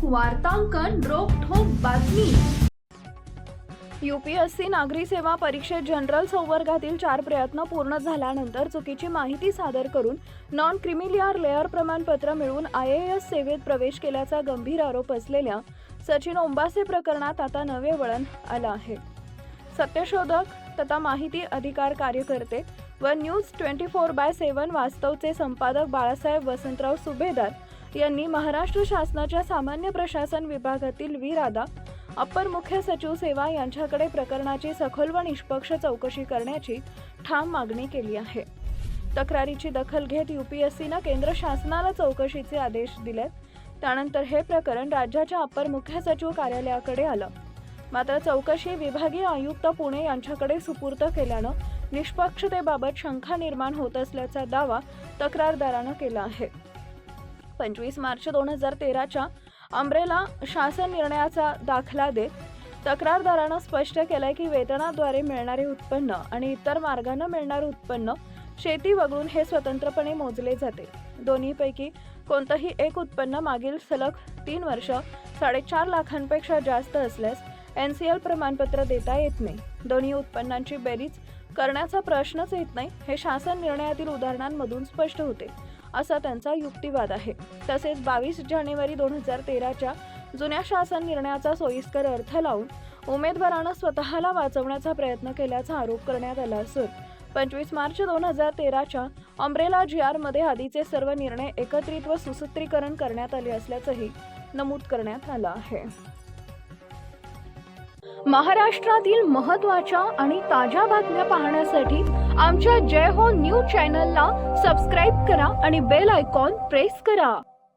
वार्तांकन रोखठोक बातमी। यूपीएससी नागरी सेवा परीक्षेत जनरल संवर्गातील 4 प्रयत्न पूर्ण झाल्यानंतर चुकीची माहिती सादर करून नॉन क्रिमिलियर लेअर प्रमाणपत्र मिळवून IAS सेवेत प्रवेश केल्याचा गंभीर आरोप असलेल्या सचिन ओंबासे प्रकरणात आता नवे वळण आलं आहे। सत्यशोधक तथा माहिती अधिकार कार्यकर्ते व न्यूज 24/7 वास्तवचे संपादक बाळासाहेब वसंतराव सुभेदार यांनी महाराष्ट्र शासनाच्या सामान्य प्रशासन विभागातील विरादा अप्पर मुख्य सचिव सेवा यांच्याकडे प्रकरणाची सखोल व निष्पक्ष चौकशी करण्याची ठाम मागणी केली आहे। तक्रारीची दखल घेत यूपीएससीने केंद्र शासनाला चौकशीचे आदेश दिले। त्यानंतर हे प्रकरण राज्याच्या अप्पर मुख्य सचिव कार्यालयाकडे आलं। मात्र चौकशी विभागीय आयुक्त पुणे यांच्याकडे सुपूर्द केल्यानं निष्पक्षतेबाबत शंका निर्माण होत असल्याचा दावा तक्रारदारानं केला आहे। 25 मार्च 2013च्या अंब्रेला शासन निर्णयाचा दाखला देत तक्रारदारानं स्पष्ट केलंय की वेतनाद्वारे मिळणारे उत्पन्न आणि इतर मार्गाने मिळणारे उत्पन्न शेती वगळून हे स्वतंत्रपणे मोजले जाते। दोन्हीपैकी कोणतंही एक उत्पन्न मागील सलग 3 वर्ष 4.5 लाखांपेक्षा जास्त असल्यास NCL प्रमाणपत्र देता येत नाही। दोन्ही उत्पन्नांची बेरीज करण्याचा प्रश्नच येत नाही हे शासन निर्णयातील उदाहरणांमधून स्पष्ट होते, असा त्यांचा युक्तिवाद आहे। तसेच 22 जानेवारी 2013च्या जुन्या शासन निर्णयाचा सोयीस्कर अर्थ लावून उमेदवारांना स्वतःला वाचवण्याचा प्रयत्न केल्याचा आरोप करण्यात आला असून 25 मार्च 2013च्या अंब्रेला GR मध्ये आधीचे सर्व निर्णय एकत्रित व सुसूत्रीकरण करण्यात आले असल्याचंही नमूद करण्यात आलं आहे। महाराष्ट्रातील महत्त्वाच्या आणि ताज्या बातम्या पाहण्यासाठी आमच्या जय हो न्यूज चॅनलला सबस्क्राइब करा आणि बेल आयकॉन प्रेस करा।